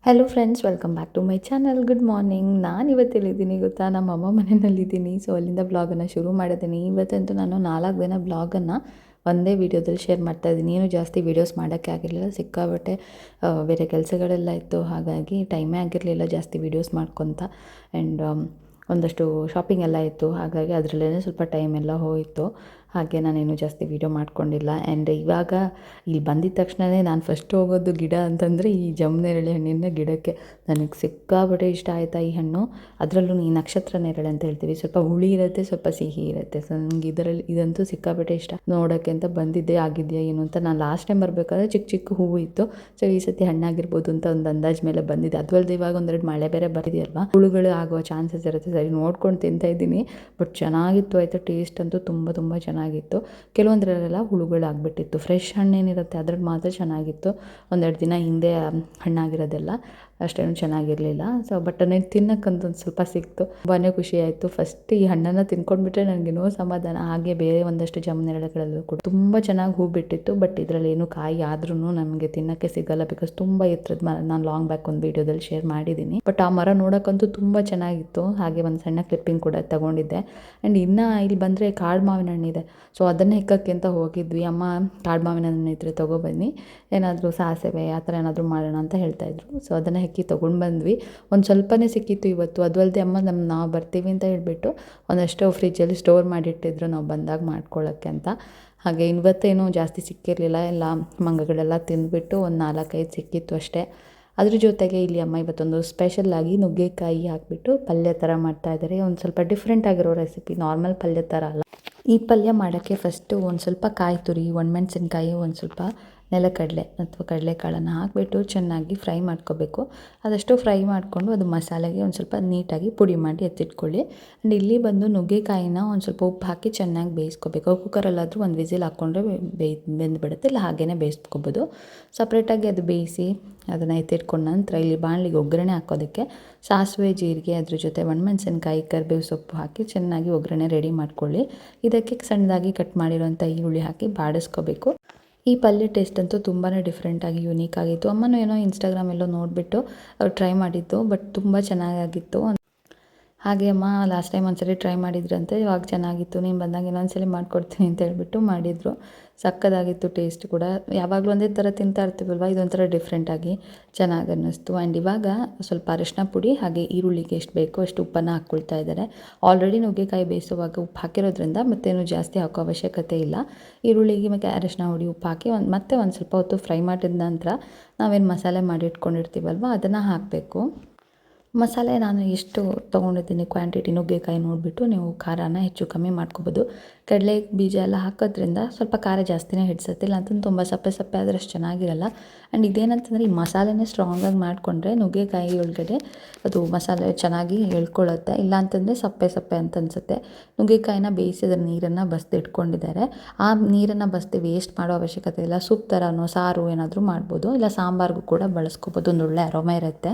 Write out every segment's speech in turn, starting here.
Hello friends, welcome back to my channel. Good morning. ನಾನು ಇವತ್ತೆಲ್ಲಿದ್ದೀನಿ ಗೊತ್ತಾ? ನಮ್ಮ ಅಮ್ಮ ಮನೆಯಲ್ಲಿದ್ದೀನಿ. ಸೊ ಅಲ್ಲಿಂದ ಬ್ಲಾಗನ್ನು ಶುರು ಮಾಡಿದ್ದೀನಿ. ಇವತ್ತಂತೂ ನಾನು 4 ದಿನ ಬ್ಲಾಗನ್ನು ಒಂದೇ ವೀಡಿಯೋದಲ್ಲಿ ಶೇರ್ ಮಾಡ್ತಾಯಿದ್ದೀನಿ. ಏನು ಜಾಸ್ತಿ ವೀಡಿಯೋಸ್ ಮಾಡೋಕ್ಕೆ ಆಗಿರಲಿಲ್ಲ, ಸಿಕ್ಕಾಬಟ್ಟೆ ಬೇರೆ ಕೆಲಸಗಳೆಲ್ಲ ಇತ್ತು. ಹಾಗಾಗಿ ಟೈಮೇ ಆಗಿರಲಿಲ್ಲ ಜಾಸ್ತಿ ವೀಡಿಯೋಸ್ ಮಾಡ್ಕೊತ. ಆ್ಯಂಡ್ ಒಂದಷ್ಟು ಶಾಪಿಂಗ್ ಎಲ್ಲ ಇತ್ತು. ಹಾಗಾಗಿ ಅದರಲ್ಲೇ ಸ್ವಲ್ಪ ಟೈಮ್ ಎಲ್ಲ ಹೋಯಿತು. ಹಾಗೆ ನಾನೇನು ಜಾಸ್ತಿ ವೀಡಿಯೋ ಮಾಡ್ಕೊಂಡಿಲ್ಲ. ಆ್ಯಂಡ್ ಇವಾಗ ಇಲ್ಲಿ ಬಂದಿದ್ದ ತಕ್ಷಣವೇ ನಾನು ಫಸ್ಟ್ ಹೋಗೋದು ಗಿಡ ಅಂತಂದರೆ ಈ ಜಂಬು-ನೇರಳೆ ಹಣ್ಣಿನ ಗಿಡಕ್ಕೆ. ನನಗೆ ಸಿಕ್ಕಾಪಟ್ಟೆ ಇಷ್ಟ ಆಯಿತಾ ಈ ಹಣ್ಣು. ಅದರಲ್ಲೂ ಈ ನಕ್ಷತ್ರ ನೇರಳೆ ಅಂತ ಹೇಳ್ತೀವಿ, ಸ್ವಲ್ಪ ಹುಳಿ ಇರುತ್ತೆ, ಸ್ವಲ್ಪ ಸಿಹಿ ಇರುತ್ತೆ. ಸೊ ನನಗೆ ಇದಂತೂ ಸಿಕ್ಕಾಪಟ್ಟೆ ಇಷ್ಟ. ನೋಡೋಕ್ಕೆ ಅಂತ ಬಂದಿದ್ದೆ, ಆಗಿದೆಯಾ ಏನು ಅಂತ. ನಾನು ಲಾಸ್ಟ್ ಟೈಮ್ ಬರಬೇಕಾದ್ರೆ ಚಿಕ್ಕ ಚಿಕ್ಕ ಹೂವು ಇತ್ತು. ಸೊ ಈ ಸತಿ ಹಣ್ಣಾಗಿರ್ಬೋದು ಅಂತ ಒಂದು ಅಂದಾಜು ಮೇಲೆ ಬಂದಿದೆ. ಅದು ಅಲ್ಲದೆ ಇವಾಗ ಒಂದೆರಡು ಮಳೆ ಬೇರೆ ಬಂದಿದೆಯಲ್ವಾ, ಹುಳುಗಳು ಆಗುವ ಚಾನ್ಸಸ್ ಇರುತ್ತೆ. ಸರಿ ನೋಡ್ಕೊಂಡು ತಿಂತಾಯಿದ್ದೀನಿ. ಬಟ್ ಚೆನ್ನಾಗಿತ್ತು ಆಯಿತಾ. ಟೇಸ್ಟ್ ಅಂತೂ ತುಂಬ ತುಂಬ ಚೆನ್ನಾಗಿತ್ತು. ಕೆಲವೊಂದರಲ್ಲೆಲ್ಲ ಹುಳುಗಳಾಗ್ಬಿಟ್ಟಿತ್ತು. ಫ್ರೆಶ್ ಹಣ್ಣೇನಿರುತ್ತೆ ಅದ್ರಲ್ಲಿ ಮಾತ್ರ ಚೆನ್ನಾಗಿತ್ತು. ಒಂದೆರಡು ದಿನ ಹಿಂದೆ ಹಣ್ಣಾಗಿರೋದೆಲ್ಲ ಅಷ್ಟೇನು ಚೆನ್ನಾಗಿರಲಿಲ್ಲ. ಸೊ ಬಟ್ ನನಗೆ ತಿನ್ನೋಕ್ಕಂತ ಒಂದು ಸ್ವಲ್ಪ ಸಿಕ್ತು. ತುಂಬಾ ಖುಷಿ ಆಯಿತು. ಫಸ್ಟ್ ಈ ಹಣ್ಣನ್ನು ತಿನ್ಕೊಂಡ್ಬಿಟ್ರೆ ನನಗೇನೋ ಸಮಾಧಾನ. ಹಾಗೆ ಬೇರೆ ಒಂದಷ್ಟು ಜಂಬು-ನೇರಳೆಗಳಲ್ಲೂ ಕೂಡ ತುಂಬ ಚೆನ್ನಾಗಿ ಹೂ ಬಿಟ್ಟಿತ್ತು. ಬಟ್ ಇದರಲ್ಲಿ ಏನು ಕಾಯಿ ಆದ್ರೂ ನಮಗೆ ತಿನ್ನೋಕ್ಕೆ ಸಿಗಲ್ಲ, ಬಿಕಾಸ್ ತುಂಬ ಎತ್ತರದ ಮರ. ನಾನು ಲಾಂಗ್ ಬ್ಯಾಕ್ ಒಂದು ವೀಡಿಯೋದಲ್ಲಿ ಶೇರ್ ಮಾಡಿದ್ದೀನಿ. ಬಟ್ ಆ ಮರ ನೋಡೋಕ್ಕಂತೂ ತುಂಬ ಚೆನ್ನಾಗಿತ್ತು. ಹಾಗೆ ಒಂದು ಸಣ್ಣ ಕ್ಲಿಪ್ಪಿಂಗ್ ಕೂಡ ತಗೊಂಡಿದ್ದೆ. ಆ್ಯಂಡ್ ಇನ್ನು ಇಲ್ಲಿ ಬಂದರೆ ಕಾಡು ಮಾವಿನ ಹಣ್ಣಿದೆ. ಸೊ ಅದನ್ನು ಹೆಕ್ಕಕ್ಕೆ ಅಂತ ಹೋಗಿದ್ವಿ. ಅಮ್ಮ ಕಾಡು ಮಾವಿನ ಹಣ್ಣು ಇದ್ದರೆ ತೊಗೊಬನ್ನಿ, ಏನಾದರೂ ಸಾಸಿವೆ ಆ ಥರ ಏನಾದರೂ ಮಾಡೋಣ ಅಂತ ಹೇಳ್ತಾಯಿದ್ರು. ಸೊ ಅದನ್ನು ಹೆಕ್ಕಿ ತೊಗೊಂಡು ಬಂದ್ವಿ. ಒಂದು ಸ್ವಲ್ಪನೇ ಸಿಕ್ಕಿತ್ತು ಇವತ್ತು. ಅದು ಅಲ್ಲದೆ ಅಮ್ಮ ನಾವು ಬರ್ತೀವಿ ಅಂತ ಹೇಳಿಬಿಟ್ಟು ಒಂದಷ್ಟು ಫ್ರಿಜ್ಜಲ್ಲಿ ಸ್ಟೋರ್ ಮಾಡಿಟ್ಟಿದ್ರು, ನಾವು ಬಂದಾಗ ಮಾಡ್ಕೊಳ್ಳೋಕ್ಕೆ ಅಂತ. ಹಾಗೆ ಇವತ್ತೇನು ಜಾಸ್ತಿ ಸಿಕ್ಕಿರಲಿಲ್ಲ. ಎಲ್ಲ ಮಂಗಗಳೆಲ್ಲ ತಿಂದುಬಿಟ್ಟು ಒಂದು 4-5 ಸಿಕ್ಕಿತ್ತು ಅಷ್ಟೇ. ಅದ್ರ ಜೊತೆಗೆ ಇಲ್ಲಿ ಅಮ್ಮ ಇವತ್ತೊಂದು ಸ್ಪೆಷಲ್ಲಾಗಿ ನುಗ್ಗೆಕಾಯಿ ಹಾಕಿಬಿಟ್ಟು ಪಲ್ಯ ಥರ ಮಾಡ್ತಾಯಿದ್ದಾರೆ. ಒಂದು ಸ್ವಲ್ಪ ಡಿಫ್ರೆಂಟ್ ಆಗಿರೋ ರೆಸಿಪಿ, ನಾರ್ಮಲ್ ಪಲ್ಯ ಥರ ಅಲ್ಲ. ಈ ಪಲ್ಯ ಮಾಡೋಕ್ಕೆ ಫಸ್ಟು ಒಂದು ಸ್ವಲ್ಪ ಕಾಯಿ ತುರಿ, ಒಣಮೆಣ್ಸಿನ್ಕಾಯಿ, ಒಂದು ಸ್ವಲ್ಪ ನೆಲಕಡಲೆ ಅಥವಾ ಕಡಲೆಕಾಳನ್ನು ಹಾಕಿಬಿಟ್ಟು ಚೆನ್ನಾಗಿ ಫ್ರೈ ಮಾಡ್ಕೋಬೇಕು. ಅದಷ್ಟು ಫ್ರೈ ಮಾಡಿಕೊಂಡು ಅದು ಮಸಾಲೆಗೆ ಒಂದು ಸ್ವಲ್ಪ ನೀಟಾಗಿ ಪುಡಿ ಮಾಡಿ ಎತ್ತಿಟ್ಕೊಳ್ಳಿ. ಆ್ಯಂಡ್ ಇಲ್ಲಿ ಬಂದು ನುಗ್ಗೆಕಾಯಿನ ಒಂದು ಸ್ವಲ್ಪ ಉಪ್ಪು ಹಾಕಿ ಚೆನ್ನಾಗಿ ಬೇಯಿಸ್ಕೋಬೇಕು. ಕುಕ್ಕರಲ್ಲಾದರೂ ಒಂದು ವಿಸಿಲ್ ಹಾಕ್ಕೊಂಡ್ರೆ ಬೆಂದುಬಿಡುತ್ತೆ, ಇಲ್ಲ ಹಾಗೇ ಬೇಯಿಸ್ಕೋಬೋದು. ಸಪ್ರೇಟಾಗಿ ಅದು ಬೇಯಿಸಿ ಅದನ್ನು ಎತ್ತಿಟ್ಕೊಂಡ ನಂತರ ಇಲ್ಲಿ ಬಾಣಲಿಗೆ ಒಗ್ಗರಣೆ ಹಾಕೋದಕ್ಕೆ ಸಾಸಿವೆ, ಜೀರಿಗೆ, ಅದ್ರ ಜೊತೆ ಒಣಮೆಣ್ಸಿನ್ಕಾಯಿ, ಕರಿಬೇವು ಸೊಪ್ಪು ಹಾಕಿ ಚೆನ್ನಾಗಿ ಒಗ್ಗರಣೆ ರೆಡಿ ಮಾಡ್ಕೊಳ್ಳಿ. ಇದಕ್ಕೆ ಸಣ್ಣದಾಗಿ ಕಟ್ ಮಾಡಿರೋಂಥ ಈರುಳ್ಳಿ ಹಾಕಿ ಬಾಡಿಸ್ಕೋಬೇಕು. ಈ ಪಲ್ಯ ಟೇಸ್ಟ್ ಅಂತೂ ತುಂಬಾ ಡಿಫ್ರೆಂಟಾಗಿ ಯುನೀಕ್ ಆಗಿತ್ತು. ಅಮ್ಮನೂ ಏನೋ ಇನ್ಸ್ಟಾಗ್ರಾಮೆಲ್ಲೋ ನೋಡಿಬಿಟ್ಟು ಟ್ರೈ ಮಾಡಿದ್ದು, ಬಟ್ ತುಂಬ ಚೆನ್ನಾಗಿತ್ತು. ಹಾಗೆ ಅಮ್ಮ ಲಾಸ್ಟ್ ಟೈಮ್ ಒಂದ್ಸರಿ ಟ್ರೈ ಮಾಡಿದ್ರಂತೆ, ಇವಾಗ ಚೆನ್ನಾಗಿತ್ತು, ನೀನು ಬಂದಾಗ ಇನ್ನೊಂದ್ಸಲಿ ಮಾಡಿಕೊಡ್ತೀನಿ ಅಂತ ಹೇಳ್ಬಿಟ್ಟು ಮಾಡಿದರು. ಸಕ್ಕತ್ತಾಗಿತ್ತು ಟೇಸ್ಟ್ ಕೂಡ. ಯಾವಾಗಲೂ ಒಂದೇ ಥರ ತಿಂತಾ ಇರ್ತೀವಲ್ವ, ಇದೊಂಥರ ಡಿಫ್ರೆಂಟಾಗಿ ಚೆನ್ನಾಗಿ ಅನ್ನಿಸ್ತು. ಆ್ಯಂಡ್ ಇವಾಗ ಸ್ವಲ್ಪ ಅರಿಶಿನ ಪುಡಿ ಹಾಗೆ ಈರುಳ್ಳಿಗೆ ಎಷ್ಟು ಬೇಕೋ ಅಷ್ಟು ಉಪ್ಪನ್ನು ಹಾಕ್ಕೊಳ್ತಾ ಇದ್ದಾರೆ. ಆಲ್ರೆಡಿ ನುಗ್ಗೆಕಾಯಿ ಬೇಯಿಸುವಾಗ ಉಪ್ಪು ಹಾಕಿರೋದ್ರಿಂದ ಮತ್ತೇನು ಜಾಸ್ತಿ ಹಾಕೋ ಅವಶ್ಯಕತೆ ಇಲ್ಲ. ಈರುಳ್ಳಿಗೆ ಮತ್ತು ಅರಿಶಿನ ಹುಡಿ ಉಪ್ಪು ಹಾಕಿ ಮತ್ತೆ ಒಂದು ಸ್ವಲ್ಪ ಹೊತ್ತು ಫ್ರೈ ಮಾಡಿದ ನಂತರ ನಾವೇನು ಮಸಾಲೆ ಮಾಡಿ ಇಟ್ಕೊಂಡಿರ್ತೀವಲ್ವ ಅದನ್ನು ಹಾಕಬೇಕು. ಮಸಾಲೆ ನಾನು ಎಷ್ಟು ತೊಗೊಂಡಿದ್ದೀನಿ ಕ್ವಾಂಟಿಟಿ ನುಗ್ಗೆಕಾಯಿ ನೋಡಿಬಿಟ್ಟು ನೀವು ಖಾರನ ಹೆಚ್ಚು ಕಮ್ಮಿ ಮಾಡ್ಕೊಬೋದು. ಕಡಲೆ ಬೀಜ ಎಲ್ಲ ಹಾಕೋದ್ರಿಂದ ಸ್ವಲ್ಪ ಖಾರ ಜಾಸ್ತಿನೇ ಹಿಡಿಸುತ್ತೆ, ಇಲ್ಲ ಅಂತಂದು ತುಂಬ ಸಪ್ಪೆ ಸಪ್ಪೆ ಆದರೆ ಅಷ್ಟು ಚೆನ್ನಾಗಿರಲ್ಲ. ಆ್ಯಂಡ್ ಇದೇನಂತಂದರೆ ಈ ಮಸಾಲೆನೇ ಸ್ಟ್ರಾಂಗಾಗಿ ಮಾಡಿಕೊಂಡ್ರೆ ನುಗ್ಗೆಕಾಯಿ ಒಳಗಡೆ ಅದು ಮಸಾಲೆ ಚೆನ್ನಾಗಿ ಎಳ್ಕೊಳ್ಳುತ್ತೆ, ಇಲ್ಲ ಅಂತಂದರೆ ಸಪ್ಪೆ ಸಪ್ಪೆ ಅಂತ ಅನಿಸುತ್ತೆ. ನುಗ್ಗೆಕಾಯಿನ ಬೇಯಿಸಿದ ನೀರನ್ನು ಬಸ್ದು ಇಟ್ಕೊಂಡಿದ್ದಾರೆ. ಆ ನೀರನ್ನು ಬಸ್ದು ವೇಸ್ಟ್ ಮಾಡೋ ಅವಶ್ಯಕತೆ ಇಲ್ಲ. ಸೂಪ್ ಥರನೋ ಸಾರು ಏನಾದರೂ ಮಾಡ್ಬೋದು, ಇಲ್ಲ ಸಾಂಬಾರಿಗೂ ಕೂಡ ಬಳಸ್ಕೊಬೋದು. ಒಂದು ಒಳ್ಳೆ ಅರೋಮಾ ಇರುತ್ತೆ.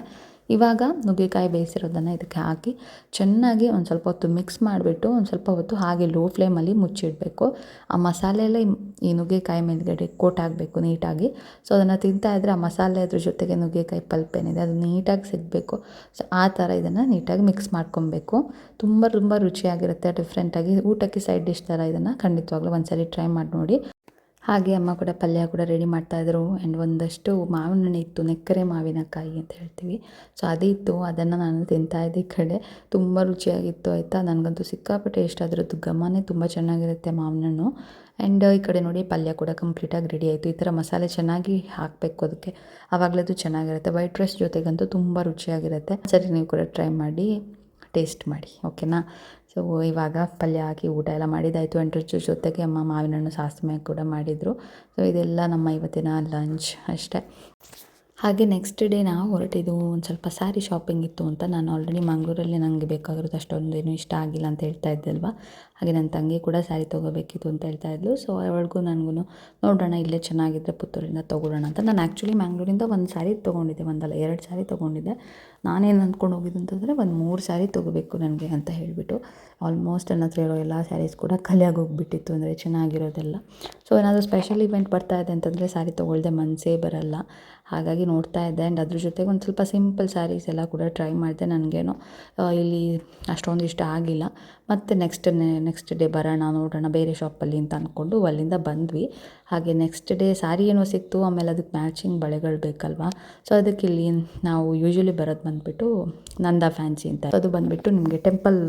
ಇವಾಗ ನುಗ್ಗೆಕಾಯಿ ಬೇಯಿಸಿರೋದನ್ನು ಇದಕ್ಕೆ ಹಾಕಿ ಚೆನ್ನಾಗಿ ಒಂದು ಸ್ವಲ್ಪ ಹೊತ್ತು ಮಿಕ್ಸ್ ಮಾಡಿಬಿಟ್ಟು ಒಂದು ಸ್ವಲ್ಪ ಹೊತ್ತು ಹಾಗೆ ಲೋ ಫ್ಲೇಮಲ್ಲಿ ಮುಚ್ಚಿಡಬೇಕು. ಆ ಮಸಾಲೆ ಎಲ್ಲ ಈ ನುಗ್ಗೆಕಾಯಿ ಮೇಲ್ಗಡೆ ಕೋಟ್ ಆಗಬೇಕು ನೀಟಾಗಿ. ಸೊ ಅದನ್ನು ತಿಂತಾಯಿದ್ರೆ ಆ ಮಸಾಲೆ ಅದ್ರ ಜೊತೆಗೆ ನುಗ್ಗೆಕಾಯಿ ಪಲ್ಪ್ ಏನಿದೆ ಅದು ನೀಟಾಗಿ ಸಿಗಬೇಕು. ಸೊ ಆ ಥರ ಇದನ್ನು ನೀಟಾಗಿ ಮಿಕ್ಸ್ ಮಾಡ್ಕೊಬೇಕು. ತುಂಬ ತುಂಬ ರುಚಿಯಾಗಿರುತ್ತೆ, ಡಿಫ್ರೆಂಟಾಗಿ. ಊಟಕ್ಕೆ ಸೈಡ್ ಡಿಶ್ ಥರ ಇದನ್ನು ಖಂಡಿತವಾಗ್ಲೂ ಒಂದ್ಸರಿ ಟ್ರೈ ಮಾಡಿ ನೋಡಿ. ಹಾಗೆ ಅಮ್ಮ ಕೂಡ ಪಲ್ಯ ಕೂಡ ರೆಡಿ ಮಾಡ್ತಾಯಿದ್ರು. ಆ್ಯಂಡ್ ಒಂದಷ್ಟು ಮಾವಿನ ಹಣ್ಣು ಇತ್ತು, ನೆಕ್ಕರೆ ಮಾವಿನಕಾಯಿ ಅಂತ ಹೇಳ್ತೀವಿ. ಸೊ ಅದಿತ್ತು, ಅದನ್ನು ನಾನು ತಿಂತಾಯಿದ್ದೆ. ಈ ಕಡೆ ತುಂಬ ರುಚಿಯಾಗಿತ್ತು ಆಯಿತಾ. ನನಗಂತೂ ಸಿಕ್ಕಾಪಟ್ಟೆ ಇಷ್ಟ, ಅದರದ್ದು ಘಮನೇ ತುಂಬ ಚೆನ್ನಾಗಿರುತ್ತೆ ಮಾವಿನ ಹಣ್ಣು. ಆ್ಯಂಡ್ ಈ ಕಡೆ ನೋಡಿ ಪಲ್ಯ ಕೂಡ ಕಂಪ್ಲೀಟಾಗಿ ರೆಡಿ ಆಯಿತು. ಈ ಥರ ಮಸಾಲೆ ಚೆನ್ನಾಗಿ ಹಾಕಬೇಕು ಅದಕ್ಕೆ, ಆವಾಗಲೇ ಅದು ಚೆನ್ನಾಗಿರುತ್ತೆ. ವೈಟ್ ರೈಸ್ ಜೊತೆಗಂತೂ ತುಂಬ ರುಚಿಯಾಗಿರುತ್ತೆ. ಸರಿ, ನೀವು ಕೂಡ ಟ್ರೈ ಮಾಡಿ ಟೇಸ್ಟ್ ಮಾಡಿ, ಓಕೆನಾ. ಸೊ ಇವಾಗ ಪಲ್ಯ ಹಾಕಿ ಊಟ ಎಲ್ಲ ಮಾಡಿದ್ದಾಯಿತು. ಅದ್ರ ಜೊತೆಗೆ ಅಮ್ಮ ಮಾವಿನ ಹಣ್ಣು ಸಾಸಿವೆ ಕೂಡ ಮಾಡಿದರು. ಸೊ ಇದೆಲ್ಲ ನಮ್ಮ ಇವತ್ತಿನ ಲಂಚ್ ಅಷ್ಟೇ. ಹಾಗೆ ನೆಕ್ಸ್ಟ್ ಡೇ ನಾವು ಹೊರಟಿದ್ದು ಒಂದು ಸ್ವಲ್ಪ ಸ್ಯಾರಿ ಶಾಪಿಂಗ್ ಇತ್ತು ಅಂತ. ನಾನು ಆಲ್ರೆಡಿ ಮಂಗಳೂರಲ್ಲಿ ನನಗೆ ಬೇಕಾಗಿರೋದು ಅಷ್ಟೊಂದೇನು ಇಷ್ಟ ಆಗಿಲ್ಲ ಅಂತ ಹೇಳ್ತಾ ಇದ್ದೆ ಅಲ್ವಾ. ಹಾಗೆ ನನ್ನ ತಂಗಿ ಕೂಡ ಸ್ಯಾರಿ ತೊಗೋಬೇಕಿತ್ತು ಅಂತ ಹೇಳ್ತಾ ಇದ್ಲು. ಸೊ ಅವಳಿಗೂ ನನಗೂ ನೋಡೋಣ ಇಲ್ಲೇ ಚೆನ್ನಾಗಿದ್ದರೆ ಪುತ್ತೂರಿಂದ ತೊಗೊಳ್ಳೋಣ ಅಂತ. ನಾನು ಆ್ಯಕ್ಚುಲಿ ಮಂಗಳೂರಿಂದ ಒಂದು ಸ್ಯಾರಿ ತೊಗೊಂಡಿದ್ದೆ, ಒಂದಲ್ಲ 2 ಸ್ಯಾರಿ ತೊಗೊಂಡಿದ್ದೆ. ನಾನೇನು ಅಂದ್ಕೊಂಡು ಹೋಗಿದ್ದು ಅಂತಂದರೆ ಒಂದು 3 ಸ್ಯಾರಿ ತೊಗೋಬೇಕು ನನಗೆ ಅಂತ ಹೇಳಿಬಿಟ್ಟು. ಆಲ್ಮೋಸ್ಟ್ ನನ್ನ ಹತ್ರ ಇರೋ ಎಲ್ಲ ಸ್ಯಾರೀಸ್ ಕೂಡ ಖಾಲಿಯಾಗಿ ಹೋಗಿಬಿಟ್ಟಿತ್ತು, ಅಂದರೆ ಚೆನ್ನಾಗಿರೋದೆಲ್ಲ. ಸೊ ಏನಾದರೂ ಸ್ಪೆಷಲ್ ಇವೆಂಟ್ ಬರ್ತಾ ಇದೆ ಅಂತಂದರೆ ಸ್ಯಾರಿ ತೊಗೊಳ್ದೆ ಮನಸ್ಸೇ ಬರಲ್ಲ. ಹಾಗಾಗಿ ನೋಡ್ತಾ ಇದ್ದೆ. ಆ್ಯಂಡ್ ಅದ್ರ ಜೊತೆಗೆ ಒಂದು ಸ್ವಲ್ಪ ಸಿಂಪಲ್ ಸ್ಯಾರೀಸ್ ಎಲ್ಲ ಕೂಡ ಟ್ರೈ ಮಾಡಿದೆ. ನನಗೇನೋ ಇಲ್ಲಿ ಅಷ್ಟೊಂದು ಇಷ್ಟ ಆಗಿಲ್ಲ. ಮತ್ತು ನೆಕ್ಸ್ಟ್ ಡೇ ಬರೋಣ ನೋಡೋಣ ಬೇರೆ ಶಾಪಲ್ಲಿ ಅಂತ ಅಂದ್ಕೊಂಡು ಅಲ್ಲಿಂದ ಬಂದ್ವಿ. ಹಾಗೆ ನೆಕ್ಸ್ಟ್ ಡೇ ಸ್ಯಾರಿ ಏನೋ ಸಿಕ್ತು. ಆಮೇಲೆ ಅದಕ್ಕೆ ಮ್ಯಾಚಿಂಗ್ ಬಳೆಗಳು ಬೇಕಲ್ವಾ, ಸೊ ಅದಕ್ಕೆ ಇಲ್ಲಿ ನಾವು ಯೂಶ್ವಲಿ ಬರೋದು ಬಂದುಬಿಟ್ಟು ನಂದಾ ಫ್ಯಾನ್ಸಿ ಅಂತ. ಅದು ಬಂದುಬಿಟ್ಟು ನಿಮಗೆ ಟೆಂಪಲ್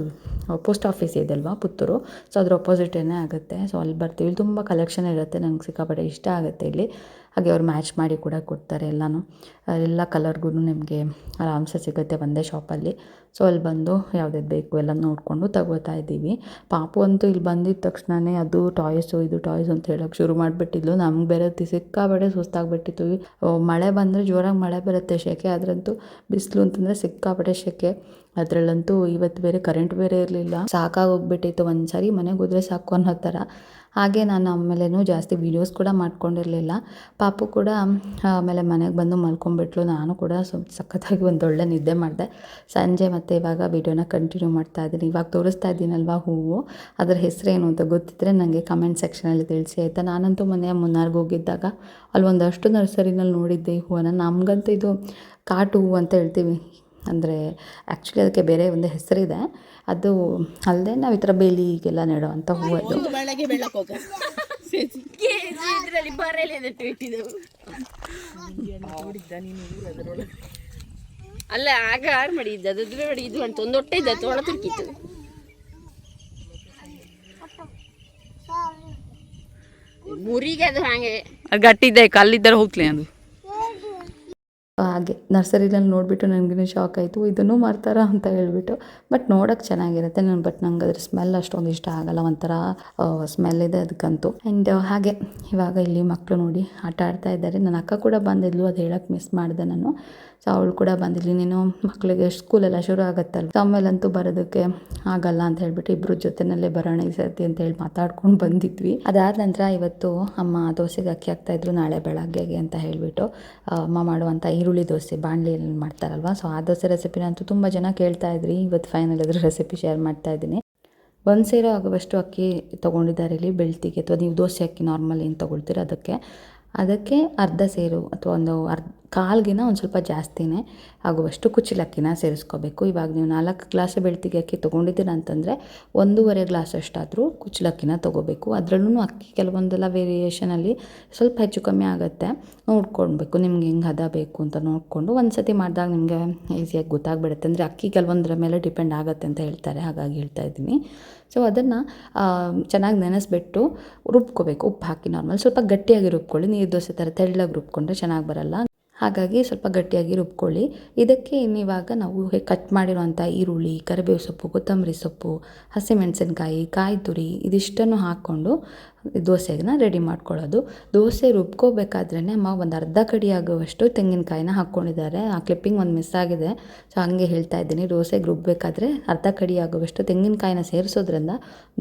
ಪೋಸ್ಟ್ ಆಫೀಸ್ ಇದೆಯಲ್ವಾ ಪುತ್ತೂರು, ಸೊ ಅದ್ರ ಅಪೋಸಿಟೇ ಆಗುತ್ತೆ. ಸೊ ಅಲ್ಲಿ ಬರ್ತೀವಿ. ಇಲ್ಲಿ ತುಂಬ ಕಲೆಕ್ಷನ್ ಇರುತ್ತೆ, ನಂಗೆ ಸಿಕ್ಕಾಪಟ್ಟೆ ಇಷ್ಟ ಆಗುತ್ತೆ ಇಲ್ಲಿ. ಹಾಗೆ ಅವ್ರು ಮ್ಯಾಚ್ ಮಾಡಿ ಕೂಡ ಕೊಡ್ತಾರೆ ಎಲ್ಲನೂ. ಎಲ್ಲ ಕಲರ್ಗೂ ನಿಮಗೆ ಆರಾಮ್ಸೆ ಸಿಗುತ್ತೆ ಒಂದೇ ಶಾಪಲ್ಲಿ. ಸೊ ಅಲ್ಲಿ ಬಂದು ಯಾವ್ದು ಬೇಕು ಎಲ್ಲ ನೋಡಿಕೊಂಡು ತಗೋತಾ ಇದ್ದೀವಿ. ಪಾಪು ಅಂತೂ ಇಲ್ಲಿ ಬಂದಿದ್ದ ತಕ್ಷಣವೇ ಅದು ಟಾಯ್ಸು ಇದು ಟಾಯ್ಸು ಅಂತ ಹೇಳೋಕ್ಕೆ ಶುರು ಮಾಡಿಬಿಟ್ಟಿದ್ಲು. ನಮ್ಗೆ ಬೇರೆ ಸಿಕ್ಕಾಪಟ್ಟೆ ಸುಸ್ತಾಗಿಬಿಟ್ಟಿತ್ತು. ಮಳೆ ಬಂದರೆ ಜೋರಾಗಿ ಮಳೆ ಬರುತ್ತೆ, ಸೆಕೆ ಆದ್ರಂತೂ. ಬಿಸಿಲು ಅಂತಂದರೆ ಸಿಕ್ಕಾಪಟ್ಟೆ ಸೆಕೆ. ಅದರಲ್ಲಂತೂ ಇವತ್ತು ಬೇರೆ ಕರೆಂಟ್ ಬೇರೆ ಇರಲಿಲ್ಲ. ಸಾಕಾಗೋಗ್ಬಿಟ್ಟಿತ್ತು. ಒಂದು ಸಾರಿ ಮನೆಗೆ ಹೋದರೆ ಸಾಕು ಅನ್ನೋ ಥರ. ಹಾಗೆ ನಾನು ಆಮೇಲೇನು ಜಾಸ್ತಿ ವೀಡಿಯೋಸ್ ಕೂಡ ಮಾಡ್ಕೊಂಡಿರಲಿಲ್ಲ. ಪಾಪು ಕೂಡ ಆಮೇಲೆ ಮನೆಗೆ ಬಂದು ಮಲ್ಕೊಂಡ್ಬಿಟ್ಲು. ನಾನು ಕೂಡ ಸಖತ್ತಾಗಿ ಒಂದೊಳ್ಳೆ ನಿದ್ದೆ ಮಾಡಿದೆ. ಸಂಜೆ ಮತ್ತು ಇವಾಗ ವೀಡಿಯೋನ ಕಂಟಿನ್ಯೂ ಮಾಡ್ತಾ ಇದ್ದೀನಿ. ಇವಾಗ ತೋರಿಸ್ತಾ ಇದ್ದೀನಲ್ವ ಹೂವು, ಅದರ ಹೆಸರೇನು ಅಂತ ಗೊತ್ತಿದ್ದರೆ ನನಗೆ ಕಮೆಂಟ್ ಸೆಕ್ಷನಲ್ಲಿ ತಿಳಿಸಿ ಆಯಿತಾ. ನಾನಂತೂ ಮೊನ್ನೆ ಮುನ್ನಾರ್ಗೆ ಹೋಗಿದ್ದಾಗ ಅಲ್ಲಿ ಒಂದಷ್ಟು ನರ್ಸರಿನಲ್ಲಿ ನೋಡಿದ್ದೆ ಈ ಹೂವನ್ನು. ನಮಗಂತೂ ಇದು ಕಾಟು ಹೂವು ಅಂತ ಹೇಳ್ತೀವಿ. ಅಂದರೆ ಆ್ಯಕ್ಚುಲಿ ಅದಕ್ಕೆ ಬೇರೆ ಒಂದು ಹೆಸರಿದೆ. ಅದು ಅಲ್ಲದೆ ನಾವು ಈ ಥರ ಬೇಲಿಗೆಲ್ಲ ನೆಡುವಂಥ ಹೂವು ಅದು. ಅಲ್ಲ ಆಗ ಆರು ಮಾಡಿದ್ದ ಅದು ಇದು ಅಂತ ಒಂದು ಹೊಟ್ಟೆ ಇದ್ದ ಒಳ ತುರ್ಕಿತ್ತು. ಮುರಿಗೆ ಅದು ಹಾಗೆ ಅದು ಗಟ್ಟಿದ್ದೆ ಕಲ್ಲಿದ್ದರೆ ಹೋಗ್ಲಿ ಅದು. ಹಾಗೆ ನರ್ಸರಿನಲ್ಲಿ ನೋಡಿಬಿಟ್ಟು ನನಗೂ ಶಾಕ್ ಆಯಿತು, ಇದನ್ನು ಮಾರ್ತಾರಾ ಅಂತ ಹೇಳ್ಬಿಟ್ಟು. ಬಟ್ ನೋಡೋಕ್ಕೆ ಚೆನ್ನಾಗಿರುತ್ತೆ. ಬಟ್ ನಂಗೆ ಅದ್ರ ಸ್ಮೆಲ್ ಅಷ್ಟೊಂದು ಇಷ್ಟ ಆಗಲ್ಲ, ಒಂಥರ ಸ್ಮೆಲ್ ಇದೆ ಅದಕ್ಕಂತೂ. ಆ್ಯಂಡ್ ಹಾಗೆ ಇವಾಗ ಇಲ್ಲಿ ಮಕ್ಕಳು ನೋಡಿ ಆಟ ಆಡ್ತಾ ಇದ್ದಾರೆ. ನನ್ನ ಅಕ್ಕ ಕೂಡ ಬಂದಿದ್ಲು, ಅದು ಹೇಳೋಕ್ಕೆ ಮಿಸ್ ಮಾಡಿದೆ ನಾನು. ಸೊ ಅವಳು ಕೂಡ ಬಂದಿದ್ಲಿ. ನೀನು ಮಕ್ಕಳಿಗೆ ಸ್ಕೂಲೆಲ್ಲ ಶುರು ಆಗುತ್ತಲ್ವ, ಸೊ ಆಮೇಲಂತೂ ಬರೋದಕ್ಕೆ ಆಗಲ್ಲ ಅಂತ ಹೇಳ್ಬಿಟ್ಟು ಇಬ್ಬರು ಜೊತೆಯಲ್ಲೇ ಬರೋಣ ಈ ಸರ್ತಿ ಅಂತ ಹೇಳಿ ಮಾತಾಡ್ಕೊಂಡು ಬಂದಿದ್ವಿ. ಅದಾದ ನಂತರ ಇವತ್ತು ಅಮ್ಮ ದೋಸೆಗೆ ಅಕ್ಕಿ ಹಾಕ್ತಾಯಿದ್ರು ನಾಳೆ ಬೆಳಗ್ಗೆಗೆ ಅಂತ ಹೇಳಿಬಿಟ್ಟು. ಅಮ್ಮ ಮಾಡುವಂಥ ಈರುಳ್ಳಿ ದೋಸೆ ಬಾಣಲೆಯಲ್ಲಿ ಮಾಡ್ತಾರಲ್ವ, ಸೊ ಆ ದೋಸೆ ರೆಸಿಪಿನ ಅಂತೂ ತುಂಬ ಜನ ಕೇಳ್ತಾ ಇದ್ರಿ. ಇವತ್ತು ಫೈನಲ್ ಅದ್ರ ರೆಸಿಪಿ ಶೇರ್ ಮಾಡ್ತಾ ಇದ್ದೀನಿ. 1 ಸೇರು ಆಗುವಷ್ಟು ಅಕ್ಕಿ ತೊಗೊಂಡಿದ್ದಾರೆ ಇಲ್ಲಿ ಬೆಳ್ತಿಗೆ, ಅಥವಾ ನೀವು ದೋಸೆ ಅಕ್ಕಿ ನಾರ್ಮಲ್ ಏನು ತೊಗೊಳ್ತೀರ ಅದಕ್ಕೆ ಅರ್ಧ ಸೇರು ಅಥವಾ ಒಂದು ಕಾಲ್ಗಿನ ಒಂದು ಸ್ವಲ್ಪ ಜಾಸ್ತಿನೇ ಆಗುವಷ್ಟು ಕುಚ್ಚಲಕ್ಕಿನ ಸೇರಿಸ್ಕೋಬೇಕು. ಇವಾಗ ನೀವು 4 ಗ್ಲಾಸ್ ಬೆಳ್ತಿಗೆ ಅಕ್ಕಿ ತೊಗೊಂಡಿದ್ದೀರ ಅಂತಂದರೆ 1.5 ಗ್ಲಾಸ್ ಅಷ್ಟಾದರೂ ಕುಚ್ಚಲಕ್ಕಿನ ತೊಗೋಬೇಕು. ಅದರಲ್ಲೂ ಅಕ್ಕಿ ಕೆಲವೊಂದೆಲ್ಲ ವೇರಿಯೇಷನಲ್ಲಿ ಸ್ವಲ್ಪ ಹೆಚ್ಚು ಕಮ್ಮಿ ಆಗುತ್ತೆ, ನೋಡ್ಕೊಳ್ಬೇಕು ನಿಮ್ಗೆ ಹೆಂಗೆ ಹದ ಬೇಕು ಅಂತ ನೋಡಿಕೊಂಡು. ಒಂದು ಸತಿ ಮಾಡಿದಾಗ ನಿಮಗೆ ಈಸಿಯಾಗಿ ಗೊತ್ತಾಗ್ಬಿಡುತ್ತೆ. ಅಂದರೆ ಅಕ್ಕಿ ಕೆಲವೊಂದರ ಮೇಲೆ ಡಿಪೆಂಡ್ ಆಗುತ್ತೆ ಅಂತ ಹೇಳ್ತಾರೆ, ಹಾಗಾಗಿ ಹೇಳ್ತಾ ಇದ್ದೀನಿ. ಸೊ ಅದನ್ನು ಚೆನ್ನಾಗಿ ನೆನೆಸ್ಬಿಟ್ಟು ರುಬ್ಕೋಬೇಕು. ಉಪ್ಪು ಹಾಕಿ ನಾರ್ಮಲ್ ಸ್ವಲ್ಪ ಗಟ್ಟಿಯಾಗಿ ರುಬ್ಕೊಳ್ಳಿ. ನೀರು ದೋಸೆ ಥರ ತೆಳ್ಳಗೆ ರುಬ್ಕೊಂಡ್ರೆ ಚೆನ್ನಾಗಿ ಬರಲ್ಲ, ಹಾಗಾಗಿ ಸ್ವಲ್ಪ ಗಟ್ಟಿಯಾಗಿ ರುಬ್ಕೊಳ್ಳಿ. ಇದಕ್ಕೆ ಇನ್ನಿವಾಗ ನಾವು ಕಟ್ ಮಾಡಿರುವಂಥ ಈರುಳ್ಳಿ, ಕರಿಬೇವು ಸೊಪ್ಪು, ಕೊತ್ತಂಬರಿ ಸೊಪ್ಪು, ಹಸಿಮೆಣಸಿನ್ಕಾಯಿ, ಕಾಯಿ ತುರಿ ಇದಿಷ್ಟನ್ನು ಹಾಕ್ಕೊಂಡು ದೋಸೆನ ರೆಡಿ ಮಾಡ್ಕೊಳ್ಳೋದು. ದೋಸೆ ರುಬ್ಕೋಬೇಕಾದ್ರೇ ಅಮ್ಮ ಒಂದು ಅರ್ಧ ಕಡಿ ಆಗುವಷ್ಟು ತೆಂಗಿನಕಾಯಿನ ಹಾಕ್ಕೊಂಡಿದ್ದಾರೆ. ಆ ಕ್ಲಿಪ್ಪಿಂಗ್ ಒಂದು ಮಿಸ್ ಆಗಿದೆ, ಸೊ ಹಾಗೆ ಹೇಳ್ತಾ ಇದ್ದೀನಿ. ದೋಸೆಗೆ ರುಬ್ಬಬೇಕಾದ್ರೆ ಅರ್ಧ ಕಡಿ ಆಗುವಷ್ಟು ತೆಂಗಿನಕಾಯಿನ ಸೇರಿಸೋದ್ರಿಂದ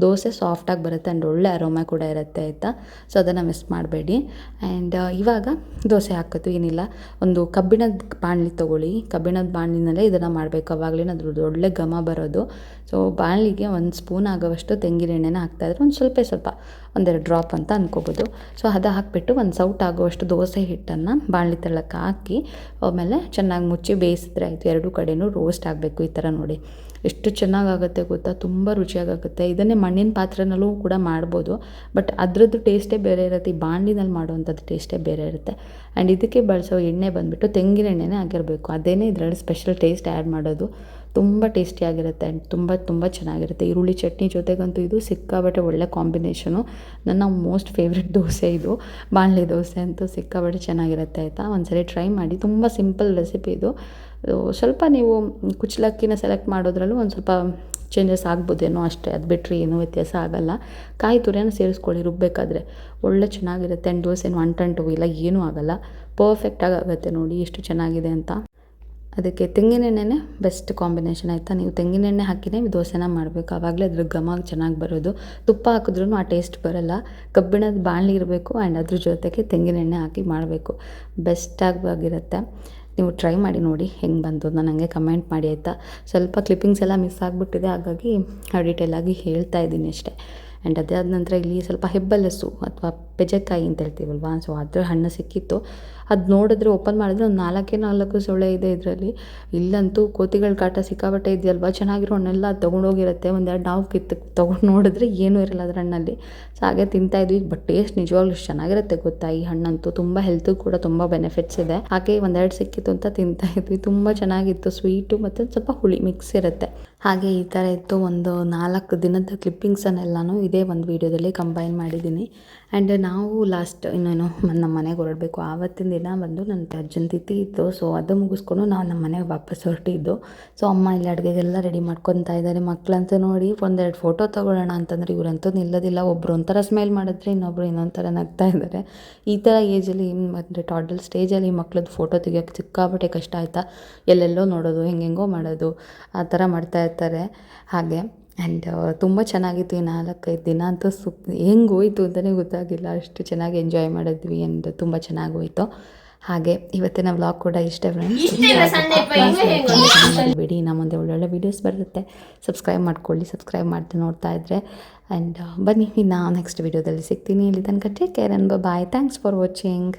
ದೋಸೆ ಸಾಫ್ಟಾಗಿ ಬರುತ್ತೆ ಆ್ಯಂಡ್ ಒಳ್ಳೆ ಅರೋಮಾ ಕೂಡ ಇರುತ್ತೆ ಆಯಿತಾ. ಸೊ ಅದನ್ನು ಮಿಸ್ ಮಾಡಬೇಡಿ. ಆ್ಯಂಡ್ ಇವಾಗ ದೋಸೆ ಹಾಕೋದು ಏನಿಲ್ಲ, ಒಂದು ಕಬ್ಬಿಣದ ಬಾಣಲಿ ತೊಗೊಳ್ಳಿ. ಕಬ್ಬಿಣದ ಬಾಣಲಿನಲ್ಲೇ ಇದನ್ನು ಮಾಡಬೇಕು, ಅವಾಗಲೇ ಅದ್ರದ್ದು ಒಳ್ಳೆ ಘಮ ಬರೋದು. ಸೊ ಬಾಣಲಿಗೆ 1 ಸ್ಪೂನ್ ಆಗುವಷ್ಟು ತೆಂಗಿನ ಎಣ್ಣೆನ ಹಾಕ್ತಾಯಿದ್ರೆ ಒಂದು ಸ್ವಲ್ಪ ಒಂದೆರಡು ಡ್ರಾಪ್ ಅಂತ ಅನ್ಕೋಬೋದು. ಸೊ ಅದು ಹಾಕಿಬಿಟ್ಟು ಒಂದು ಸೌಟ್ ಆಗುವಷ್ಟು ದೋಸೆ ಹಿಟ್ಟನ್ನು ಬಾಣಲಿ ತೆಳ್ಳಕ್ಕೆ ಹಾಕಿ ಆಮೇಲೆ ಚೆನ್ನಾಗಿ ಮುಚ್ಚಿ ಬೇಯಿಸಿದ್ರೆ ಆಯಿತು. 2 ಕಡೆಯೂ ರೋಸ್ಟ್ ಆಗಬೇಕು. ಈ ಥರ ನೋಡಿ ಎಷ್ಟು ಚೆನ್ನಾಗಾಗುತ್ತೆ ಗೊತ್ತಾ, ತುಂಬ ರುಚಿಯಾಗುತ್ತೆ. ಇದನ್ನೇ ಮಣ್ಣಿನ ಪಾತ್ರೆನಲ್ಲೂ ಕೂಡ ಮಾಡ್ಬೋದು, ಬಟ್ ಅದರದ್ದು ಟೇಸ್ಟೇ ಬೇರೆ ಇರುತ್ತೆ. ಈ ಬಾಣಲಿನಲ್ಲಿ ಮಾಡುವಂಥದ್ದು ಟೇಸ್ಟೇ ಬೇರೆ ಇರುತ್ತೆ. ಆ್ಯಂಡ್ ಇದಕ್ಕೆ ಬಳಸೋ ಎಣ್ಣೆ ಬಂದುಬಿಟ್ಟು ತೆಂಗಿನ ಎಣ್ಣೆನೇ ಆಗಿರಬೇಕು. ಅದೇನೇ ಇದರಲ್ಲಿ ಸ್ಪೆಷಲ್ ಟೇಸ್ಟ್ ಆ್ಯಡ್ ಮಾಡೋದು. ತುಂಬ ಟೇಸ್ಟಿಯಾಗಿರುತ್ತೆ ಆ್ಯಂಡ್ ತುಂಬ ಚೆನ್ನಾಗಿರುತ್ತೆ. ಈರುಳ್ಳಿ ಚಟ್ನಿ ಜೊತೆಗಂತೂ ಇದು ಸಿಕ್ಕಾಬಟ್ಟೆ ಒಳ್ಳೆ ಕಾಂಬಿನೇಷನು. ನನ್ನ ಮೋಸ್ಟ್ ಫೇವ್ರೆಟ್ ದೋಸೆ ಇದು. ಬಾಣಲೆ ದೋಸೆ ಅಂತೂ ಸಿಕ್ಕಾಬಟ್ಟೆ ಚೆನ್ನಾಗಿರುತ್ತೆ ಆಯಿತಾ. ಒಂದ್ಸರಿ ಟ್ರೈ ಮಾಡಿ, ತುಂಬ ಸಿಂಪಲ್ ರೆಸಿಪಿ ಇದು. ಸ್ವಲ್ಪ ನೀವು ಕುಚ್ಚಲಕ್ಕಿನ ಸೆಲೆಕ್ಟ್ ಮಾಡೋದ್ರಲ್ಲೂ ಒಂದು ಸ್ವಲ್ಪ ಚೇಂಜಸ್ ಆಗ್ಬೋದೇನೋ ಅಷ್ಟೇ, ಅದು ಬಿಟ್ಟರೆ ಏನೂ ವ್ಯತ್ಯಾಸ ಆಗೋಲ್ಲ. ಕಾಯಿ ತುರಿಯನ್ನು ಸೇರಿಸ್ಕೊಳ್ಳಿ ರುಬ್ಬೇಕಾದ್ರೆ, ಒಳ್ಳೆ ಚೆನ್ನಾಗಿರುತ್ತೆ. ಆ್ಯಂಡ್ ದೋಸೆ ಏನು ಅಂಟು ಇಲ್ಲ, ಏನೂ ಆಗೋಲ್ಲ, ಪರ್ಫೆಕ್ಟಾಗಿ ಆಗುತ್ತೆ. ನೋಡಿ ಎಷ್ಟು ಚೆನ್ನಾಗಿದೆ ಅಂತ. ಅದಕ್ಕೆ ತೆಂಗಿನೆಣ್ಣೆನೇ ಬೆಸ್ಟ್ ಕಾಂಬಿನೇಷನ್ ಆಯಿತಾ. ನೀವು ತೆಂಗಿನೆಣ್ಣೆ ಹಾಕಿನೇ ದೋಸೆನ ಮಾಡಬೇಕು, ಆವಾಗಲೇ ಅದ್ರ ಘಮ ಚೆನ್ನಾಗಿ ಬರೋದು. ತುಪ್ಪ ಹಾಕಿದ್ರೂ ಆ ಟೇಸ್ಟ್ ಬರೋಲ್ಲ. ಕಬ್ಬಿಣದ ಬಾಣಲಿ ಇರಬೇಕು ಆ್ಯಂಡ್ ಅದ್ರ ಜೊತೆಗೆ ತೆಂಗಿನೆಣ್ಣೆ ಹಾಕಿ ಮಾಡಬೇಕು, ಬೆಸ್ಟಾಗಿರುತ್ತೆ. ನೀವು ಟ್ರೈ ಮಾಡಿ ನೋಡಿ ಹೆಂಗೆ ಬಂತು ನನಗೆ ಕಮೆಂಟ್ ಮಾಡಿ ಆಯಿತಾ. ಸ್ವಲ್ಪ ಕ್ಲಿಪ್ಪಿಂಗ್ಸ್ ಎಲ್ಲ ಮಿಸ್ ಆಗಿಬಿಟ್ಟಿದೆ, ಹಾಗಾಗಿ ಡೀಟೇಲಾಗಿ ಹೇಳ್ತಾ ಇದ್ದೀನಿ ಅಷ್ಟೇ. ಆ್ಯಂಡ್ ಅದಾದ ನಂತರ ಇಲ್ಲಿ ಸ್ವಲ್ಪ ಹೆಬ್ಬಲಸು ಅಥವಾ ಪೆಜೆಕಾಯಿ ಅಂತ ಹೇಳ್ತೀವಲ್ವ, ಸೊ ಅದ್ರ ಹಣ್ಣು ಸಿಕ್ಕಿತ್ತು. ಅದು ನೋಡಿದ್ರೆ ಓಪನ್ ಮಾಡಿದ್ರೆ ಒಂದು 4 ಸೊಳ್ಳೆ ಇದೆ ಇದರಲ್ಲಿ. ಇಲ್ಲಂತೂ ಕೋತಿಗಳ ಕಾಟ ಸಿಕ್ಕಾಪಟ್ಟೆ ಇದೆಯಲ್ವಾ, ಚೆನ್ನಾಗಿರೋ ಹಣ್ಣೆಲ್ಲ ತೊಗೊಂಡೋಗಿರುತ್ತೆ. ಒಂದೆರಡು ನಾವು ತೊಗೊಂಡು ನೋಡಿದ್ರೆ ಏನೂ ಇರಲ್ಲ ಅದ್ರ ಹಣ್ಣಲ್ಲಿ. ಸೊ ಹಾಗೆ ತಿಂತಾಯಿದ್ವಿ. ಬಟ್ ಟೇಸ್ಟ್ ನಿಜವಾಗ್ಲೂ ಎಷ್ಟು ಚೆನ್ನಾಗಿರುತ್ತೆ ಗೊತ್ತಾ. ಈ ಹಣ್ಣಂತೂ ತುಂಬ ಹೆಲ್ತಿಗೆ ಕೂಡ ತುಂಬ ಬೆನಿಫಿಟ್ಸ್ ಇದೆ. ಹಾಗೆ ಒಂದೆರಡು ಸಿಕ್ಕಿತ್ತು ಅಂತ ತಿಂತಾಯಿದ್ವಿ. ತುಂಬ ಚೆನ್ನಾಗಿತ್ತು. ಸ್ವೀಟು ಮತ್ತು ಸ್ವಲ್ಪ ಹುಳಿ ಮಿಕ್ಸ್ ಇರುತ್ತೆ. ಹಾಗೆ ಈ ಥರ ಇತ್ತು. ಒಂದು 4 ದಿನದ ಕ್ಲಿಪ್ಪಿಂಗ್ಸನ್ನೆಲ್ಲನೂ ಇದೇ ಒಂದು ವೀಡಿಯೋದಲ್ಲಿ ಕಂಬೈನ್ ಮಾಡಿದ್ದೀನಿ. ಆ್ಯಂಡ್ ನಾವು ಲಾಸ್ಟ್ ಇನ್ನೇನು ನಮ್ಮ ಮನೆಗೆ ಹೊರಡಬೇಕು. ಆವತ್ತಿನ ದಿನ ಬಂದು ನನ್ನ ಅಜ್ಜನ ತಿಥಿ ಇತ್ತು. ಸೊ ಅದು ಮುಗಿಸ್ಕೊಂಡು ನಾವು ನಮ್ಮ ಮನೆಗೆ ವಾಪಸ್ ಹೊರಟಿದ್ದು. ಸೊ ಅಮ್ಮ ಇಲ್ಲಿ ಅಡುಗೆಗೆಲ್ಲ ರೆಡಿ ಮಾಡ್ಕೊತಾ ಇದ್ದಾರೆ. ಮಕ್ಕಳಂತೂ ನೋಡಿ ಒಂದೆರಡು ಫೋಟೋ ತೊಗೊಳ್ಳೋಣ ಅಂತಂದರೆ ಇವರಂತೂ ನಿಲ್ಲೋದಿಲ್ಲ. ಒಬ್ಬರು ಒಂಥರ ಸ್ಮೈಲ್ ಮಾಡಿದ್ರೆ ಇನ್ನೊಬ್ರು ಇನ್ನೊಂದು ಥರ ನಗ್ತಾ ಇದ್ದಾರೆ. ಈ ಥರ ಏಜಲ್ಲಿ ಅಂದರೆ ಟಾಡಲ್ ಸ್ಟೇಜಲ್ಲಿ ಮಕ್ಳದ್ದು ಫೋಟೋ ತೆಗಿಯೋಕ್ಕೆ ಸಿಕ್ಕಾಪಟ್ಟೆ ಕಷ್ಟ ಆಯಿತಾ. ಎಲ್ಲೆಲ್ಲೋ ನೋಡೋದು, ಹೆಂಗೆಂಗೋ ಮಾಡೋದು, ಆ ಥರ ಮಾಡ್ತಾ ಇರ್ತಾರೆ. ಹಾಗೆ ಆ್ಯಂಡ್ ತುಂಬ ಚೆನ್ನಾಗಿತ್ತು. ಈ 4-5 ದಿನ ಅಂತೂ ಹೆಂಗೆ ಹೋಯ್ತು ಅಂತಲೇ ಗೊತ್ತಾಗಿಲ್ಲ. ಅಷ್ಟು ಚೆನ್ನಾಗಿ ಎಂಜಾಯ್ ಮಾಡಿದ್ವಿ. ಆ್ಯಂಡ್ ತುಂಬ ಚೆನ್ನಾಗಿ ಹೋಯಿತು. ಹಾಗೆ ಇವತ್ತಿನ ವ್ಲಾಗ್ ಕೂಡ ಇಷ್ಟ ಫ್ರೆಂಡ್ಸ್. ಬಿಡಿ, ನಮ್ಮ ಮುಂದೆ ಒಳ್ಳೊಳ್ಳೆ ವೀಡಿಯೋಸ್ ಬರುತ್ತೆ. ಸಬ್ಸ್ಕ್ರೈಬ್ ಮಾಡ್ಕೊಳ್ಳಿ. ಸಬ್ಸ್ಕ್ರೈಬ್ ಮಾಡ್ತಾ ನೋಡ್ತಾ ಇದ್ದರೆ. ಆ್ಯಂಡ್ ಬನ್ನಿ, ಇನ್ನು ನೆಕ್ಸ್ಟ್ ವೀಡಿಯೋದಲ್ಲಿ ಸಿಗ್ತೀನಿ. ಇಲ್ಲಿ ತನಕ take care and bye. Thanks for watching.